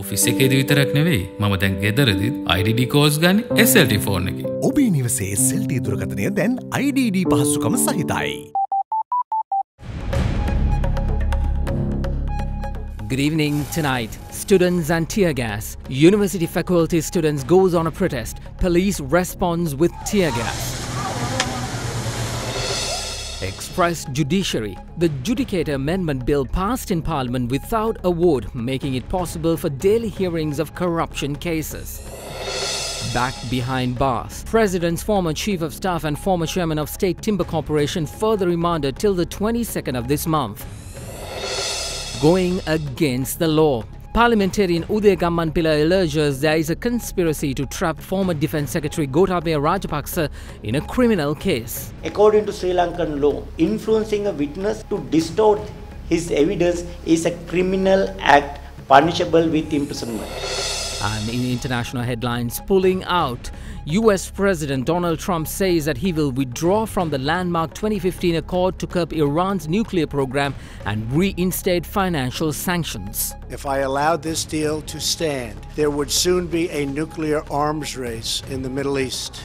Office එකේදී විතරක් නෙවෙයි මම දැන් ගෙදරදීත් IDD කෝල්ස් ගන්න SLT ෆෝන් එකේ. ඔබේ නිවසේ SLT දුරකථනය දැන් IDD පහසුකම සහිතයි. Good evening. Tonight, students and tear gas. University faculty students goes on a protest. Police responds with tear gas. Express Judiciary. The Judicator Amendment Bill passed in Parliament without a vote, making it possible for daily hearings of corruption cases. Back behind bars. President's former Chief of Staff and former Chairman of State Timber Corporation further remanded till the 22nd of this month. Going against the law. Parliamentarian Uday Gammanpilla alleges there is a conspiracy to trap former Defence Secretary Gotabaya Rajapaksa in a criminal case. According to Sri Lankan law, influencing a witness to distort his evidence is a criminal act punishable with imprisonment. And in international headlines, pulling out. US President Donald Trump says that he will withdraw from the landmark 2015 accord to curb Iran's nuclear program and reinstate financial sanctions. If I allowed this deal to stand, there would soon be a nuclear arms race in the Middle East.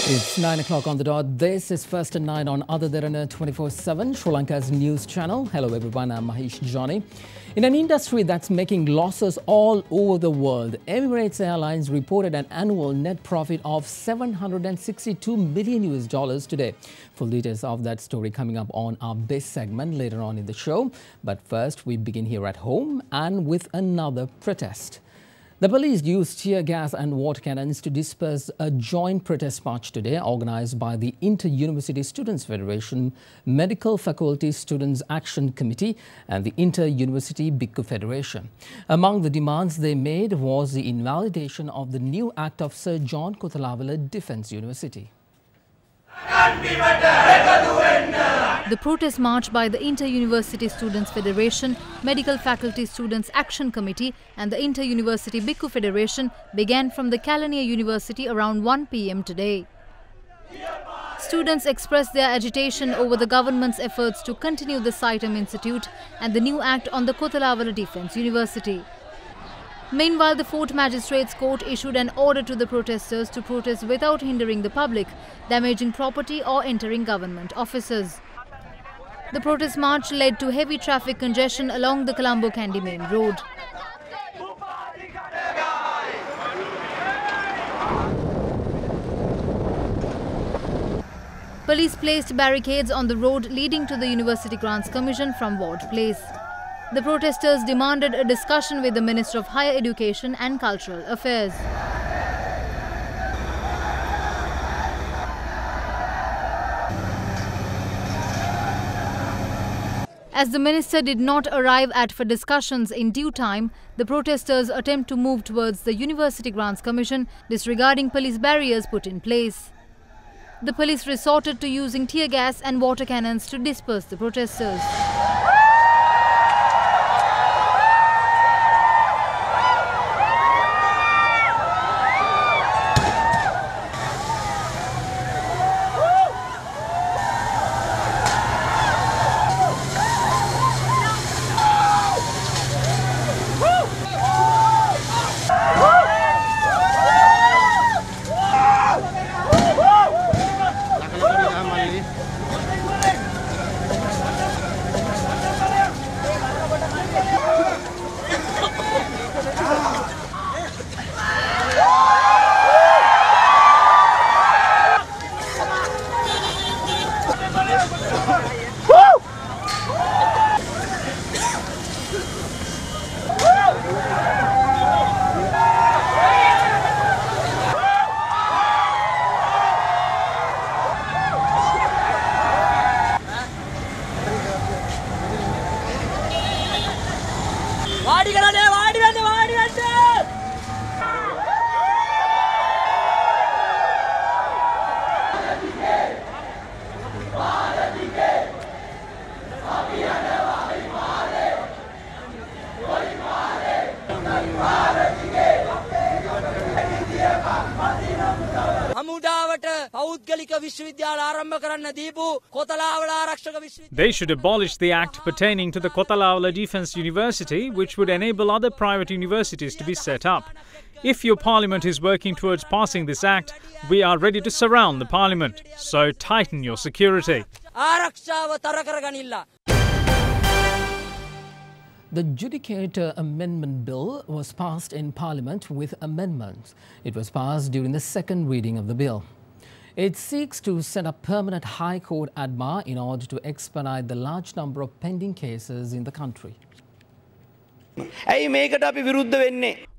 It's 9 o'clock on the dot. This is First and 9 on Other Derana 24/7, Sri Lanka's news channel. Hello everyone, I'm Mahesh Johnny. In an industry that's making losses all over the world, Emirates Airlines reported an annual net profit of $762 million today. Full details of that story coming up on our base segment later on in the show. But first, we begin here at home and with another protest. The police used tear gas and water cannons to disperse a joint protest march today organised by the Inter-University Students Federation, Medical Faculty Students Action Committee and the Inter-University Bhikkhu Federation. Among the demands they made was the invalidation of the new Act of Sir John Kothalavala Defence University. The protest march by the Inter-University Students Federation, Medical Faculty Students Action Committee and the Inter-University Bhikkhu Federation began from the Kelaniya University around 1 p.m. today. Students expressed their agitation over the government's efforts to continue the Saitam Institute and the new act on the Kothalavala Defence University. Meanwhile, the Fort Magistrates Court issued an order to the protesters to protest without hindering the public, damaging property or entering government offices. The protest march led to heavy traffic congestion along the Colombo-Kandy main road. Police placed barricades on the road leading to the University Grants Commission from Ward Place. The protesters demanded a discussion with the Minister of Higher Education and Cultural Affairs. As the minister did not arrive for discussions in due time, the protesters attempt to move towards the University Grants Commission, disregarding police barriers put in place. The police resorted to using tear gas and water cannons to disperse the protesters. They should abolish the act pertaining to the Kotalawala Defence University, which would enable other private universities to be set up. If your parliament is working towards passing this act, we are ready to surround the parliament. So tighten your security. The Judicature Amendment Bill was passed in Parliament with amendments. It was passed during the second reading of the bill. It seeks to set up permanent High Court ADMA in order to expedite the large number of pending cases in the country.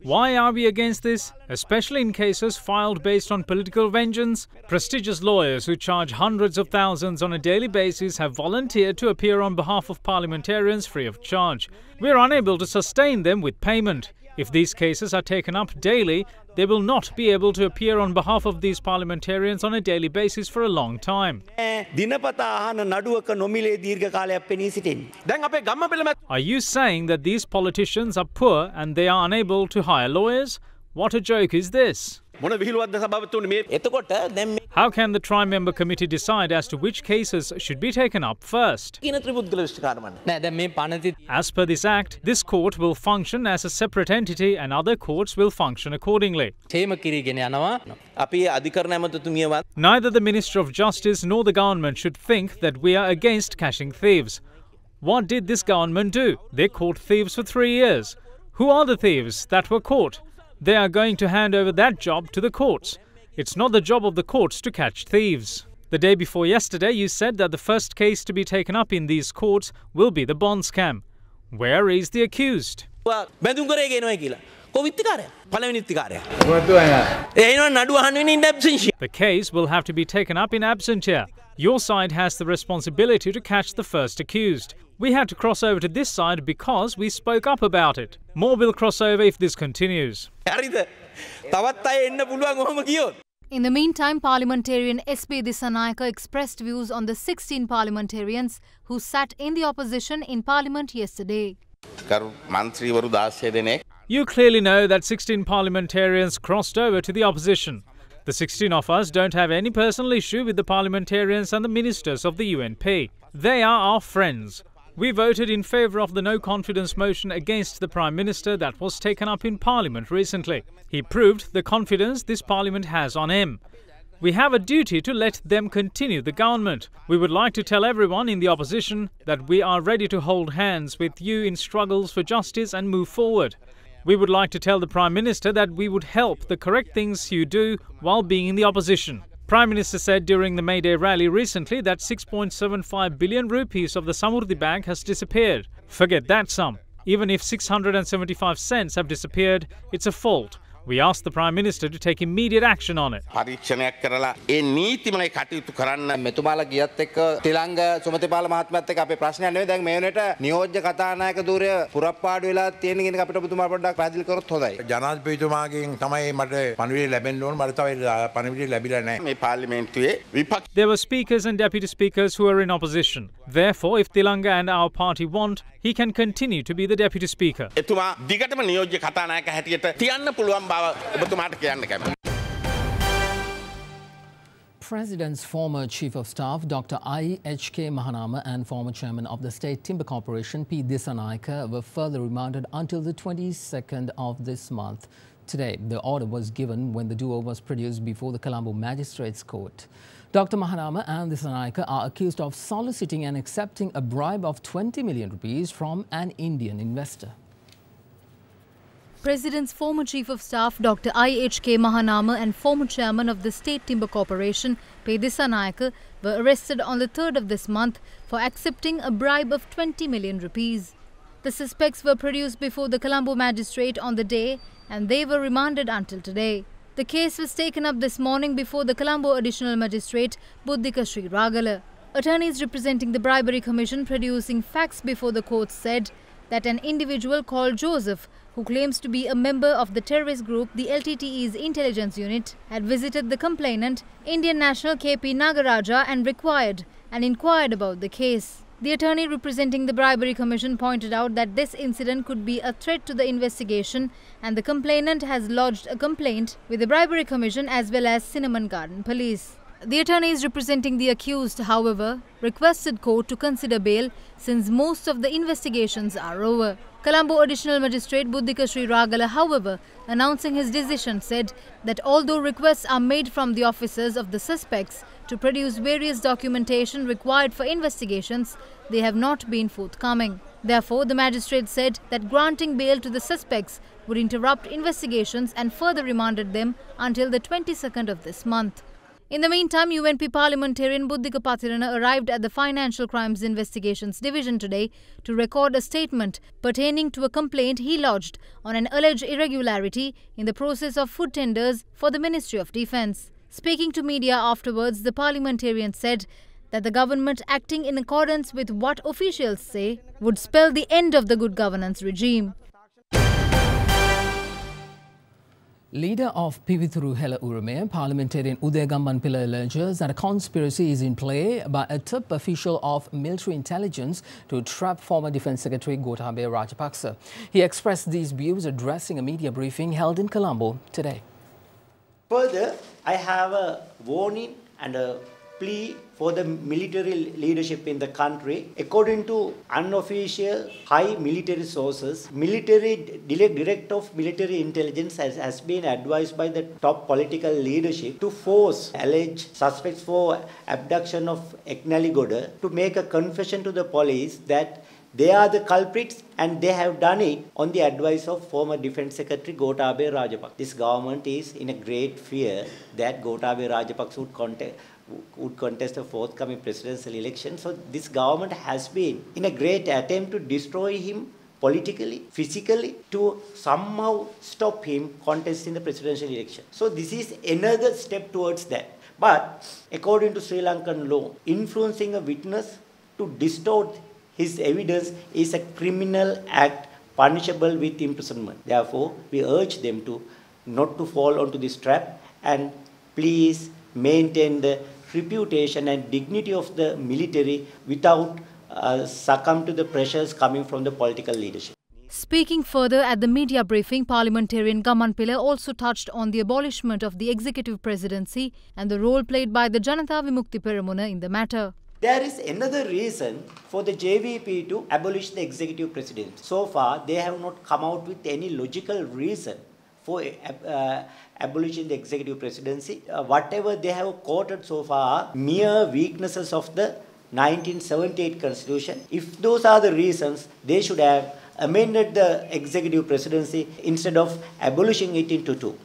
Why are we against this? Especially in cases filed based on political vengeance? Prestigious lawyers who charge hundreds of thousands on a daily basis have volunteered to appear on behalf of parliamentarians free of charge. We are unable to sustain them with payment. If these cases are taken up daily, they will not be able to appear on behalf of these parliamentarians on a daily basis for a long time. Are you saying that these politicians are poor and they are unable to hire lawyers? What a joke is this? How can the tri-member committee decide as to which cases should be taken up first? As per this act, this court will function as a separate entity and other courts will function accordingly. Neither the Minister of Justice nor the government should think that we are against catching thieves. What did this government do? They caught thieves for 3 years. Who are the thieves that were caught? They are going to hand over that job to the courts. It's not the job of the courts to catch thieves. The day before yesterday, you said that the first case to be taken up in these courts will be the bond scam. Where is the accused? The case will have to be taken up in absentia. Your side has the responsibility to catch the first accused. We had to cross over to this side because we spoke up about it. More will cross over if this continues. In the meantime, parliamentarian S.B. Disanayaka expressed views on the 16 parliamentarians who sat in the opposition in Parliament yesterday. You clearly know that 16 parliamentarians crossed over to the opposition. The 16 of us don't have any personal issue with the parliamentarians and the ministers of the UNP. They are our friends. We voted in favour of the no-confidence motion against the Prime Minister that was taken up in Parliament recently. He proved the confidence this Parliament has on him. We have a duty to let them continue the government. We would like to tell everyone in the opposition that we are ready to hold hands with you in struggles for justice and move forward. We would like to tell the Prime Minister that we would help the correct things you do while being in the opposition. Prime Minister said during the May Day rally recently that 6.75 billion rupees of the Samurdhi Bank has disappeared. Forget that sum. Even if 675 cents have disappeared, it's a fault. We asked the Prime Minister to take immediate action on it. There were speakers and deputy speakers who are in opposition. Therefore, if Tilanga and our party want, he can continue to be the deputy speaker. President's former Chief of Staff, Dr. I.H.K. Mahanama, and former Chairman of the State Timber Corporation, P. Disanayaka, were further remanded until the 22nd of this month. Today, the order was given when the duo was produced before the Colombo Magistrates Court. Dr. Mahanama and Disanayaka are accused of soliciting and accepting a bribe of 20 million rupees from an Indian investor. President's former Chief of Staff Dr. I.H.K. Mahanama and former Chairman of the State Timber Corporation, P. Disanayaka, were arrested on the 3rd of this month for accepting a bribe of 20 million rupees. The suspects were produced before the Colombo magistrate on the day and they were remanded until today. The case was taken up this morning before the Colombo Additional Magistrate Buddhika Sri Ragala. Attorneys representing the Bribery Commission producing facts before the court said that an individual called Joseph, who claims to be a member of the terrorist group the LTTE's intelligence unit, had visited the complainant, Indian national KP Nagaraja, and inquired about the case. The attorney representing the Bribery Commission pointed out that this incident could be a threat to the investigation and the complainant has lodged a complaint with the Bribery Commission as well as Cinnamon Garden Police. The attorneys representing the accused, however, requested court to consider bail since most of the investigations are over. Colombo Additional Magistrate Buddhika Sri Ragala, however, announcing his decision, said that although requests are made from the officers of the suspects to produce various documentation required for investigations, they have not been forthcoming. Therefore, the magistrate said that granting bail to the suspects would interrupt investigations and further remanded them until the 22nd of this month. In the meantime, UNP parliamentarian Buddhika Pathirana arrived at the Financial Crimes Investigations Division today to record a statement pertaining to a complaint he lodged on an alleged irregularity in the process of food tenders for the Ministry of Defence. Speaking to media afterwards, the parliamentarian said that the government, acting in accordance with what officials say, would spell the end of the good governance regime. Leader of Pivithuru Hela Urume, parliamentarian Uday Gammanpilla alleges that a conspiracy is in play by a top official of military intelligence to trap former Defence Secretary Gotabaya Rajapaksa. He expressed these views addressing a media briefing held in Colombo today. Further, I have a warning and a plea for the military leadership in the country. According to unofficial high military sources, military director of military intelligence has been advised by the top political leadership to force alleged suspects for abduction of Eknali Goda to make a confession to the police that they are the culprits and they have done it on the advice of former Defence Secretary Gotabaya Rajapaksa. This government is in a great fear that Gotabaya Rajapaksa would contest a forthcoming presidential election. So this government has been in a great attempt to destroy him politically, physically, to somehow stop him contesting the presidential election. So this is another step towards that. But according to Sri Lankan law, influencing a witness to distort his evidence is a criminal act punishable with imprisonment. Therefore, we urge them to not to fall onto this trap and please maintain the reputation and dignity of the military without succumb to the pressures coming from the political leadership. Speaking further at the media briefing, parliamentarian Gammanpilla also touched on the abolishment of the executive presidency and the role played by the Janatha Vimukti Peramuna in the matter. There is another reason for the JVP to abolish the executive presidency. So far, they have not come out with any logical reason for abolishing the executive presidency. Whatever they have quoted so far, mere weaknesses of the 1978 constitution. If those are the reasons, they should have amended the executive presidency instead of abolishing it into two.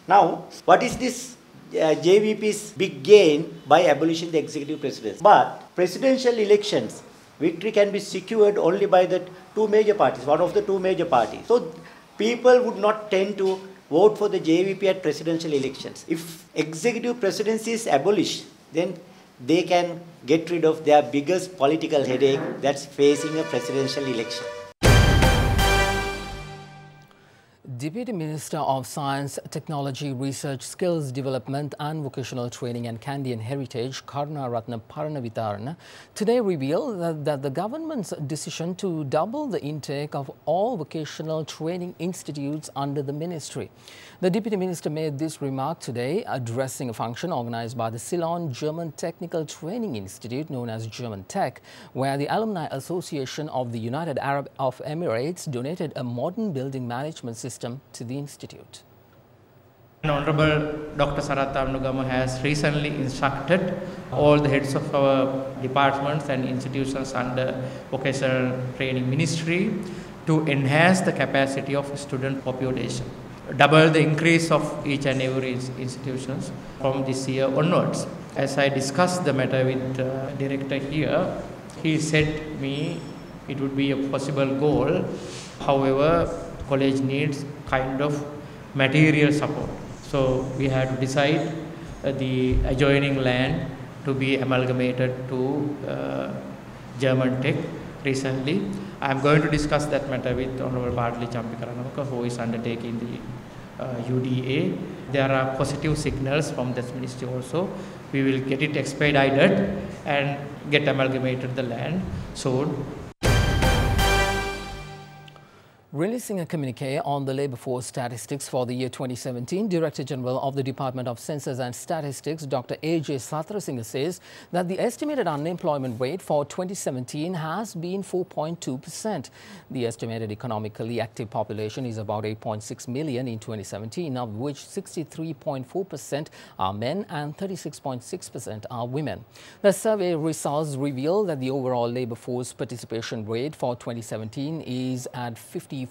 Now, what is this JVP's big gain by abolishing the executive presidency? But presidential elections, victory can be secured only by the two major parties, one of the two major parties. So people would not tend to vote for the JVP at presidential elections. If executive presidency is abolished, then they can get rid of their biggest political headache that's facing a presidential election. Deputy Minister of Science, Technology, Research, Skills Development and Vocational Training and Kandyan Heritage, Karunaratne Paranavitarana, today revealed that the government's decision to double the intake of all vocational training institutes under the ministry. The Deputy Minister made this remark today addressing a function organized by the Ceylon German Technical Training Institute, known as German Tech, where the Alumni Association of the United Arab Emirates donated a modern building management system to the institute. Honorable Dr. Sarath Amnugama has recently instructed all the heads of our departments and institutions under Vocational Training Ministry to enhance the capacity of student population. Double the increase of each and every institutions from this year onwards. As I discussed the matter with the director here, he said me it would be a possible goal. However, college needs kind of material support. So we had to decide the adjoining land to be amalgamated to German Tech recently. I am going to discuss that matter with Honorable Partli Champikaranamaka, who is undertaking the UDA. There are positive signals from this ministry also. We will get it expedited and get amalgamated the land soon. Releasing a communique on the labour force statistics for the year 2017, Director General of the Department of Census and Statistics, Dr. A.J. Satrasinghe, says that the estimated unemployment rate for 2017 has been 4.2%. The estimated economically active population is about 8.6 million in 2017, of which 63.4% are men and 36.6% are women. The survey results reveal that the overall labour force participation rate for 2017 is at 54.1%,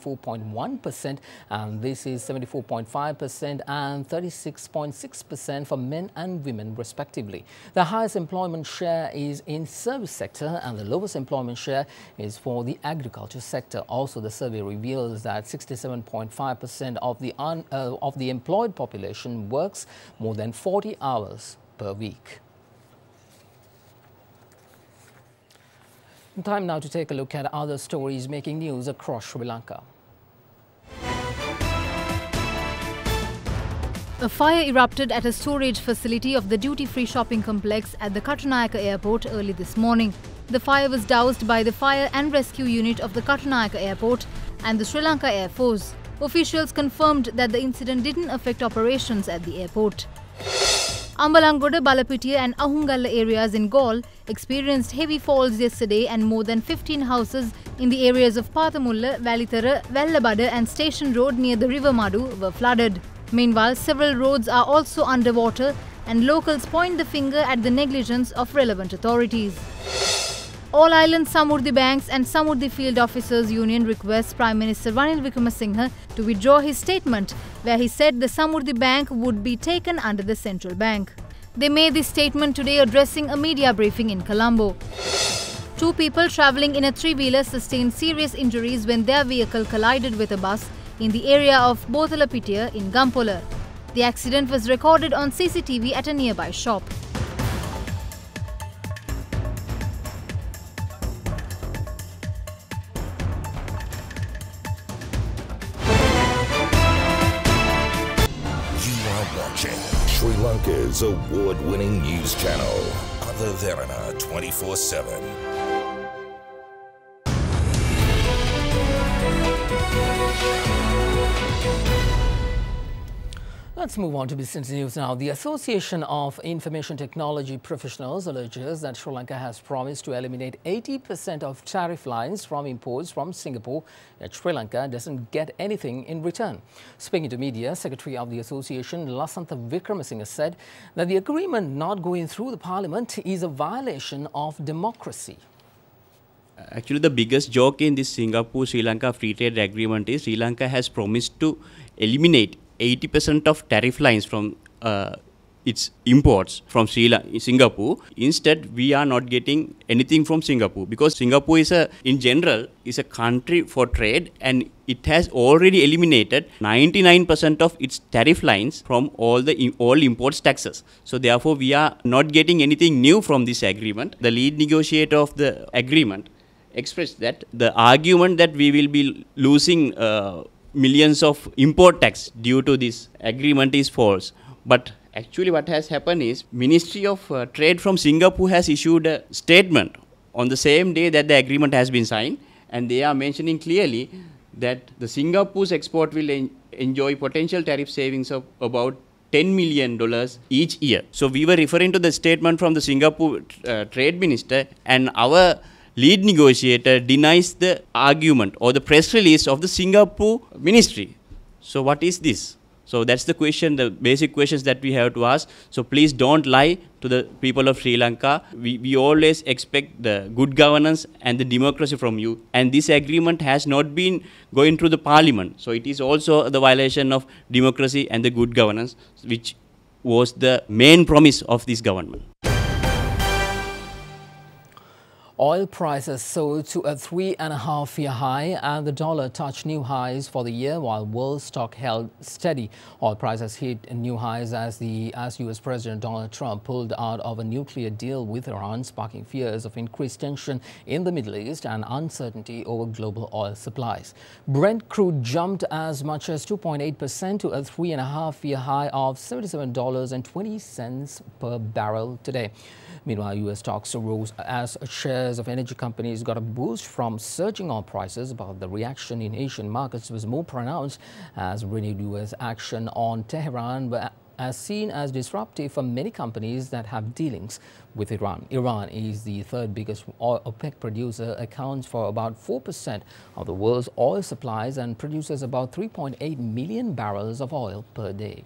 and this is 74.5% and 36.6% for men and women respectively. The highest employment share is in service sector and the lowest employment share is for the agriculture sector. Also, the survey reveals that 67.5% of the employed population works more than 40 hours per week. Time now to take a look at other stories making news across Sri Lanka. A fire erupted at a storage facility of the duty-free shopping complex at the Katunayaka airport early this morning. The fire was doused by the Fire and Rescue Unit of the Katunayaka airport and the Sri Lanka Air Force. Officials confirmed that the incident didn't affect operations at the airport. Ambalangoda, Balapitiya and Ahungalla areas in Galle experienced heavy falls yesterday and more than 15 houses in the areas of Pathamulla, Valithara, Vellabada and Station Road near the River Madu were flooded. Meanwhile, several roads are also underwater and locals point the finger at the negligence of relevant authorities. All Island Samurdhi Banks and Samurdhi Field Officers Union requests Prime Minister Ranil Wickremesinghe to withdraw his statement where he said the Samurdhi Bank would be taken under the central bank. They made this statement today addressing a media briefing in Colombo. Two people travelling in a three-wheeler sustained serious injuries when their vehicle collided with a bus in the area of Bothalapitiya in Gampola. The accident was recorded on CCTV at a nearby shop. Sri Lanka's award-winning news channel, Other Derana 24/7. Let's move on to business news now. The Association of Information Technology Professionals alleges that Sri Lanka has promised to eliminate 80% of tariff lines from imports from Singapore, yet Sri Lanka doesn't get anything in return. Speaking to media, Secretary of the Association, Lasantha Wickremesinghe, said that the agreement not going through the Parliament is a violation of democracy. Actually, the biggest joke in this Singapore-Sri Lanka free trade agreement is Sri Lanka has promised to eliminate 80% of tariff lines from its imports from Singapore. Instead, we are not getting anything from Singapore because Singapore is in general is a country for trade and it has already eliminated 99% of its tariff lines from all imports taxes. So therefore, we are not getting anything new from this agreement. The lead negotiator of the agreement expressed that the argument that we will be losing millions of import tax due to this agreement is false. But actually what has happened is Ministry of Trade from Singapore has issued a statement on the same day that the agreement has been signed, and they are mentioning clearly that the Singapore's export will enjoy potential tariff savings of about $10 million each year. So we were referring to the statement from the Singapore Trade Minister, and our lead negotiator denies the argument or the press release of the Singapore ministry. So what is this? So that's the question, the basic questions that we have to ask. So please don't lie to the people of Sri Lanka. We always expect the good governance and the democracy from you. And this agreement has not been going through the parliament. So it is also the violation of democracy and the good governance, which was the main promise of this government. Oil prices soared to a 3.5-year high and the dollar touched new highs for the year while world stock held steady. Oil prices hit new highs as U.S. President Donald Trump pulled out of a nuclear deal with Iran, sparking fears of increased tension in the Middle East and uncertainty over global oil supplies. Brent crude jumped as much as 2.8% to a 3.5-year high of $77.20 per barrel today. Meanwhile, U.S. stocks rose as shares of energy companies got a boost from surging oil prices, but the reaction in Asian markets was more pronounced as renewed U.S. action on Tehran as seen as disruptive for many companies that have dealings with Iran. Iran is the third biggest OPEC producer, accounts for about 4% of the world's oil supplies and produces about 3.8 million barrels of oil per day.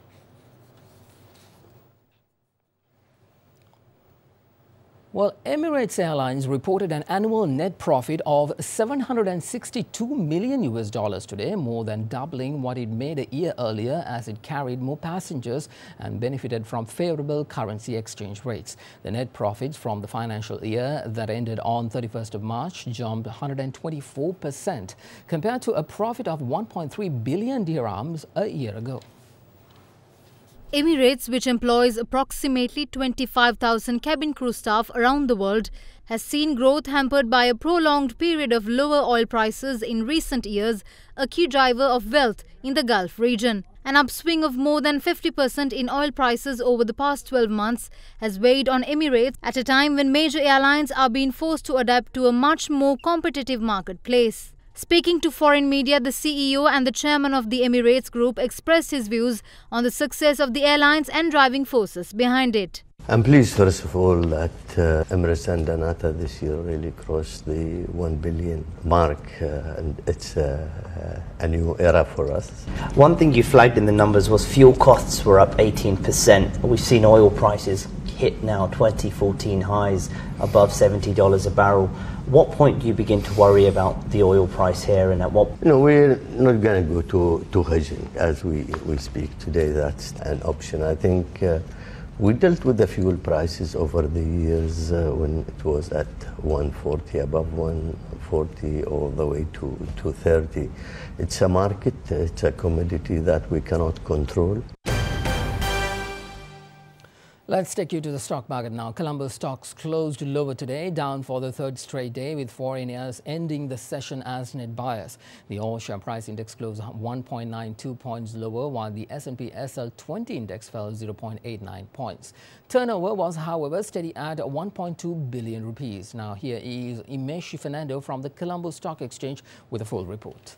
Well, Emirates Airlines reported an annual net profit of $762 million today, more than doubling what it made a year earlier as it carried more passengers and benefited from favorable currency exchange rates. The net profits from the financial year that ended on 31st of March jumped 124% compared to a profit of 1.3 billion dirhams a year ago. Emirates, which employs approximately 25,000 cabin crew staff around the world, has seen growth hampered by a prolonged period of lower oil prices in recent years, a key driver of wealth in the Gulf region. An upswing of more than 50% in oil prices over the past 12 months has weighed on Emirates at a time when major airlines are being forced to adapt to a much more competitive marketplace. Speaking to foreign media, the CEO and the chairman of the Emirates Group expressed his views on the success of the airlines and driving forces behind it. I'm pleased, first of all, that Emirates and Derana this year really crossed the 1 billion mark, and it's a new era for us. One thing you flagged in the numbers was fuel costs were up 18%. We've seen oil prices hit now 2014 highs above $70 a barrel. What point do you begin to worry about the oil price here, and at what? We're not going to go to hedging as we speak today. That's an option. I think we dealt with the fuel prices over the years when it was at 140, above 140, all the way to 230. It's a market, it's a commodity that we cannot control. Let's take you to the stock market now. Colombo stocks closed lower today, down for the third straight day, with foreigners ending the session as net buyers. The all-share price index closed 1.92 points lower, while the S&P SL20 index fell 0.89 points. Turnover was, however, steady at 1.2 billion rupees. Now, here is Imeshi Fernando from the Colombo Stock Exchange with a full report.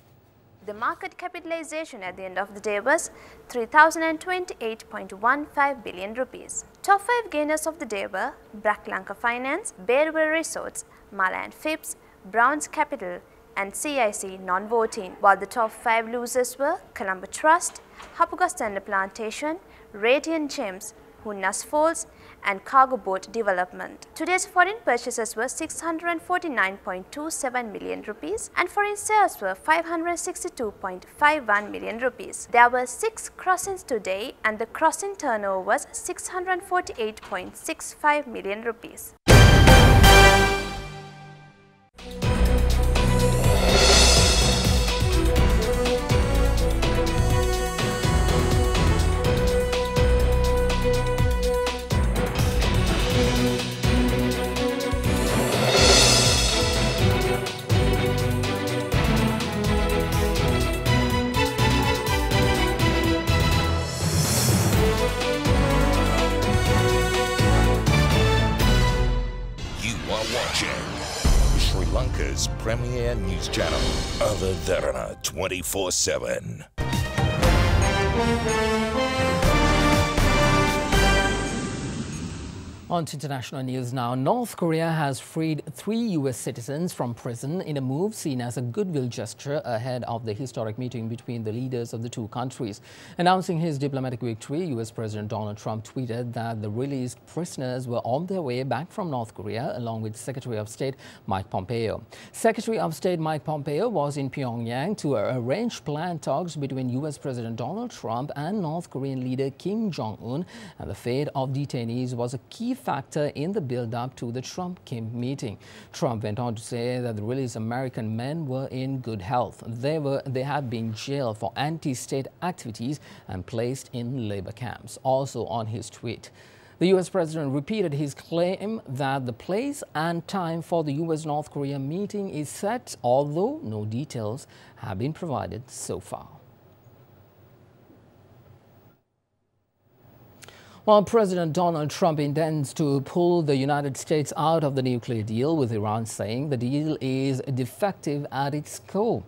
The market capitalization at the end of the day was 3,028.15 billion rupees. Top 5 gainers of the day were Brack Lanka Finance, Bearwell Resorts, Mala & Phipps, Browns Capital and CIC non-voting, while the top 5 losers were Colombo Trust, Hapuga Standard Plantation, Radiant Gems, Hunnas Falls and Cargo Boat Development. Today's foreign purchases were 649.27 million rupees and foreign sales were 562.51 million rupees. There were 6 crossings today and the crossing turnover was 648.65 million rupees. Sri Lanka's premier news channel, Other Derana 24/7. On to international news now. North Korea has freed 3 U.S. citizens from prison in a move seen as a goodwill gesture ahead of the historic meeting between the leaders of the two countries. Announcing his diplomatic victory, U.S. President Donald Trump tweeted that the released prisoners were on their way back from North Korea along with Secretary of State Mike Pompeo. Secretary of State Mike Pompeo was in Pyongyang to arrange planned talks between U.S. President Donald Trump and North Korean leader Kim Jong-un, and the fate of detainees was a key factor in the build-up to the Trump-Kim meeting. Trump went on to say that the released American men were in good health. They had been jailed for anti-state activities and placed in labor camps. Also on his tweet, the U.S. president repeated his claim that the place and time for the U.S.-North Korea meeting is set, although no details have been provided so far. While President Donald Trump intends to pull the United States out of the nuclear deal, with Iran saying the deal is defective at its core.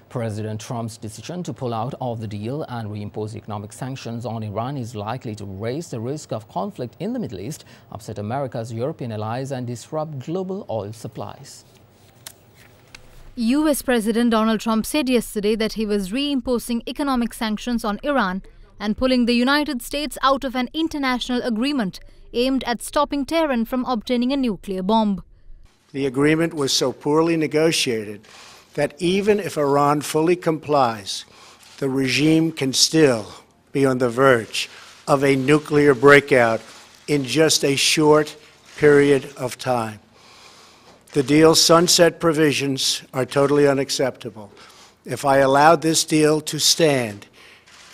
President Trump's decision to pull out of the deal and reimpose economic sanctions on Iran is likely to raise the risk of conflict in the Middle East, upset America's European allies, and disrupt global oil supplies. US President Donald Trump said yesterday that he was reimposing economic sanctions on Iran and pulling the United States out of an international agreement aimed at stopping Tehran from obtaining a nuclear bomb. The agreement was so poorly negotiated that even if Iran fully complies, the regime can still be on the verge of a nuclear breakout in just a short period of time. The deal's sunset provisions are totally unacceptable. If I allowed this deal to stand,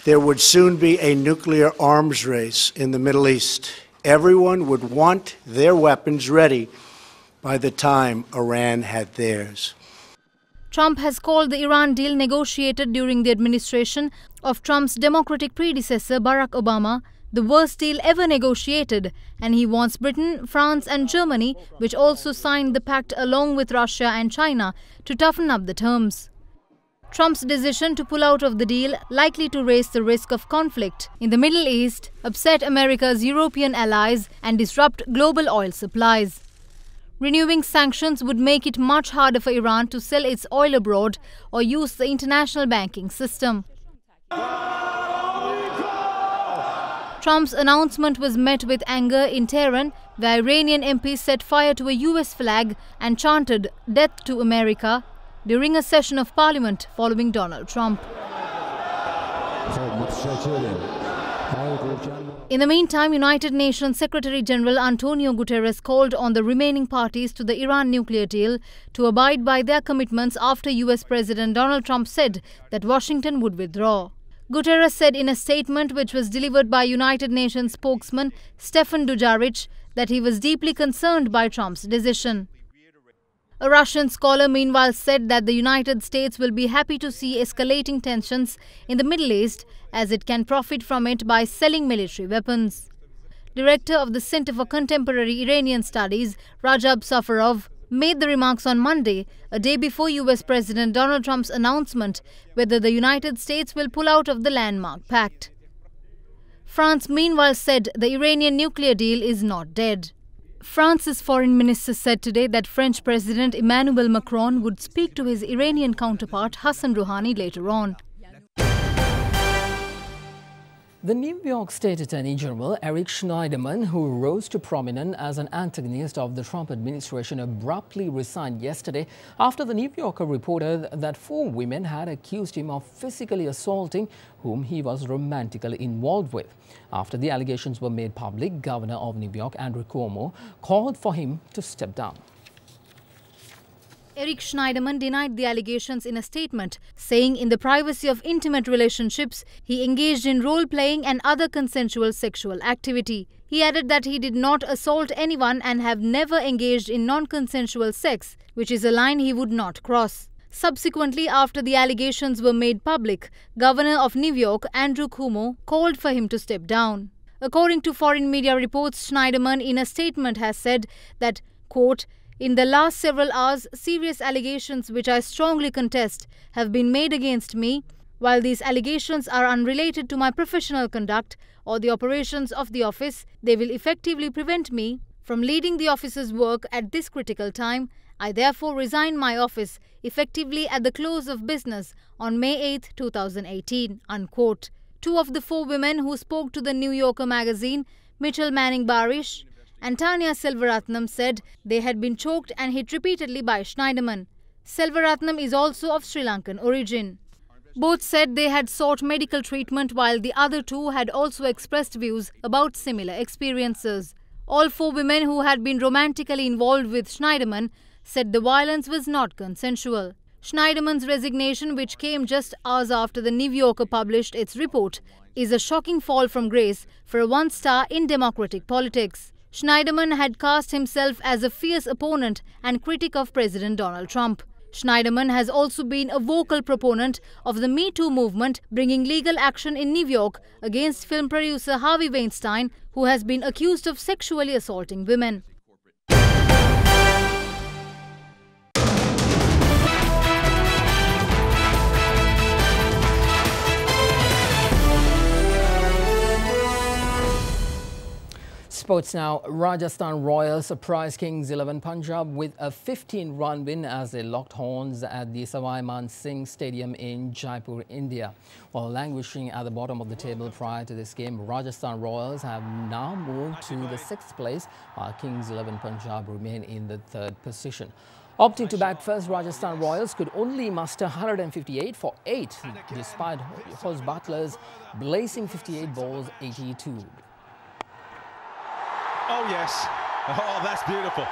there would soon be a nuclear arms race in the Middle East. Everyone would want their weapons ready by the time Iran had theirs. Trump has called the Iran deal negotiated during the administration of Trump's Democratic predecessor Barack Obama the worst deal ever negotiated, and he wants Britain, France and Germany, which also signed the pact along with Russia and China, to toughen up the terms. Trump's decision to pull out of the deal likely to raise the risk of conflict in the Middle East, upset America's European allies and disrupt global oil supplies. Renewing sanctions would make it much harder for Iran to sell its oil abroad or use the international banking system. Trump's announcement was met with anger in Tehran, where Iranian MPs set fire to a US flag and chanted "Death to America" during a session of parliament following Donald Trump. In the meantime, United Nations Secretary-General Antonio Guterres called on the remaining parties to the Iran nuclear deal to abide by their commitments after US President Donald Trump said that Washington would withdraw. Guterres said in a statement which was delivered by United Nations spokesman Stefan Dujarric that he was deeply concerned by Trump's decision. A Russian scholar meanwhile said that the United States will be happy to see escalating tensions in the Middle East as it can profit from it by selling military weapons. Director of the Center for Contemporary Iranian Studies, Rajab Safarov, made the remarks on Monday, a day before US President Donald Trump's announcement whether the United States will pull out of the landmark pact. France meanwhile said the Iranian nuclear deal is not dead. France's foreign minister said today that French President Emmanuel Macron would speak to his Iranian counterpart Hassan Rouhani later on. The New York State Attorney General Eric Schneiderman, who rose to prominence as an antagonist of the Trump administration, abruptly resigned yesterday after the New Yorker reported that 4 women had accused him of physically assaulting whom he was romantically involved with. After the allegations were made public, Governor of New York Andrew Cuomo called for him to step down. Eric Schneiderman denied the allegations in a statement, saying in the privacy of intimate relationships, he engaged in role-playing and other consensual sexual activity. He added that he did not assault anyone and have never engaged in non-consensual sex, which is a line he would not cross. Subsequently, after the allegations were made public, Governor of New York Andrew Cuomo called for him to step down. According to foreign media reports, Schneiderman in a statement has said that, quote, "In the last several hours, serious allegations which I strongly contest have been made against me. While these allegations are unrelated to my professional conduct or the operations of the office, they will effectively prevent me from leading the office's work at this critical time. I therefore resign my office effectively at the close of business on May 8, 2018, unquote. 2 of the 4 women who spoke to the New Yorker magazine, Mitchell Manning Barish and Tanya Selvaratnam, said they had been choked and hit repeatedly by Schneiderman. Selvaratnam is also of Sri Lankan origin. Both said they had sought medical treatment, while the other 2 had also expressed views about similar experiences. All 4 women who had been romantically involved with Schneiderman said the violence was not consensual. Schneiderman's resignation, which came just hours after the New Yorker published its report, is a shocking fall from grace for a one-star in democratic politics. Schneiderman had cast himself as a fierce opponent and critic of President Donald Trump. Schneiderman has also been a vocal proponent of the Me Too movement, bringing legal action in New York against film producer Harvey Weinstein, who has been accused of sexually assaulting women. Sports now. Rajasthan Royals surprised Kings 11 Punjab with a 15-run win as they locked horns at the Savai Man Singh Stadium in Jaipur, India. While languishing at the bottom of the table prior to this game, Rajasthan Royals have now moved to the 6th place, while Kings 11 Punjab remain in the 3rd position. Opting to bat first, Rajasthan Royals could only muster 158 for 8, despite host Butler's blazing 58 balls 82. Oh yes, oh that's beautiful.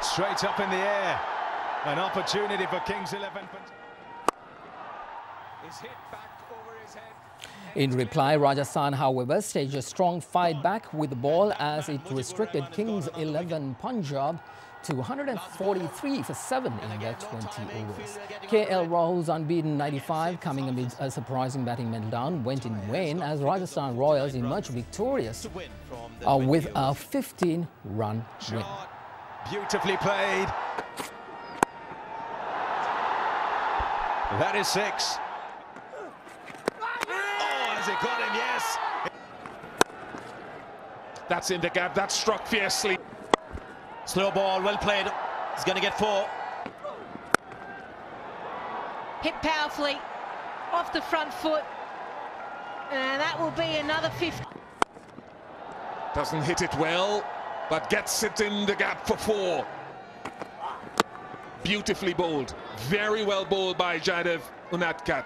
Straight up in the air, an opportunity for Kings 11. Is hit back over his head. In reply, Rajasthan, however, staged a strong fight back with the ball as it restricted Kings 11 Punjab to 143 for 7 in their 20 overs. KL Rahul's unbeaten 95, coming amid a surprising batting meltdown, went in vain as Rajasthan Royals emerged victorious with a 15-run win. Beautifully played. That is 6. Oh, has it got him? Yes. That's in the gap. That's struck fiercely. Slow ball, well played. He's going to get 4. Hit powerfully off the front foot. And that will be another 50. Doesn't hit it well, but gets it in the gap for 4. Beautifully bowled. Very well bowled by Jaidev Unadkat.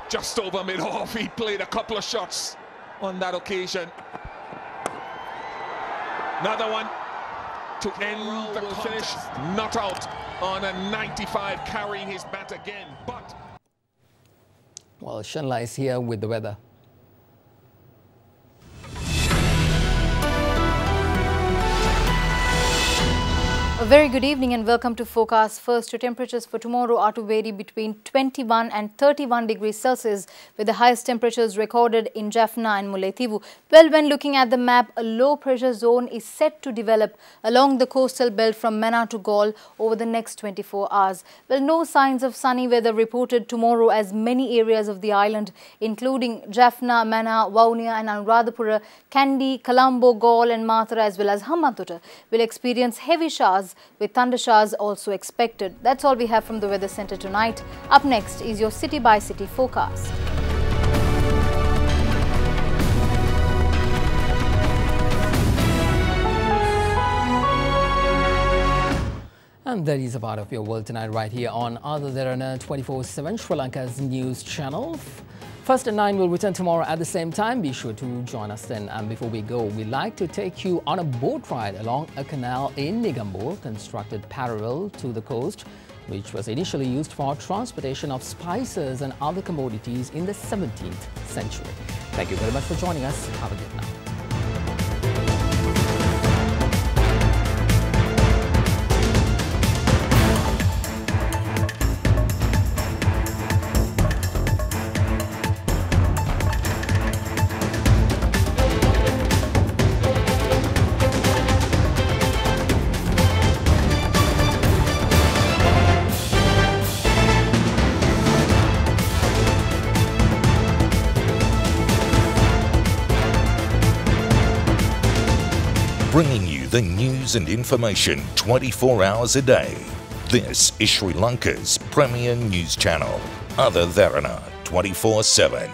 Just over mid-off, he played a couple of shots on that occasion. Another one to end the finish. Not out on a 95, carrying his bat again, but... Well, Shanla is here with the weather. A very good evening and welcome to Forecast First. Your temperatures for tomorrow are to vary between 21 and 31 degrees Celsius, with the highest temperatures recorded in Jaffna and Mullaitivu. Well, when looking at the map, a low pressure zone is set to develop along the coastal belt from Mena to Gaul over the next 24 hours. Well, no signs of sunny weather reported tomorrow as many areas of the island, including Jaffna, Mena, Vaunia and Anuradhapura, Kandy, Colombo, Gaul and Mathura as well as Hambantota will experience heavy showers, with thunder showers also expected. That's all we have from the Weather Centre tonight. Up next is your city by city forecast. And that is a part of your world tonight right here on Ada Derana 24/7, Sri Lanka's news channel. First at 9 will return tomorrow at the same time. Be sure to join us then. And before we go, we'd like to take you on a boat ride along a canal in Negombo, constructed parallel to the coast, which was initially used for transportation of spices and other commodities in the 17th century. Thank you very much for joining us. Have a good night. Bringing you the news and information 24 hours a day. This is Sri Lanka's premier news channel, Ada Derana 24/7.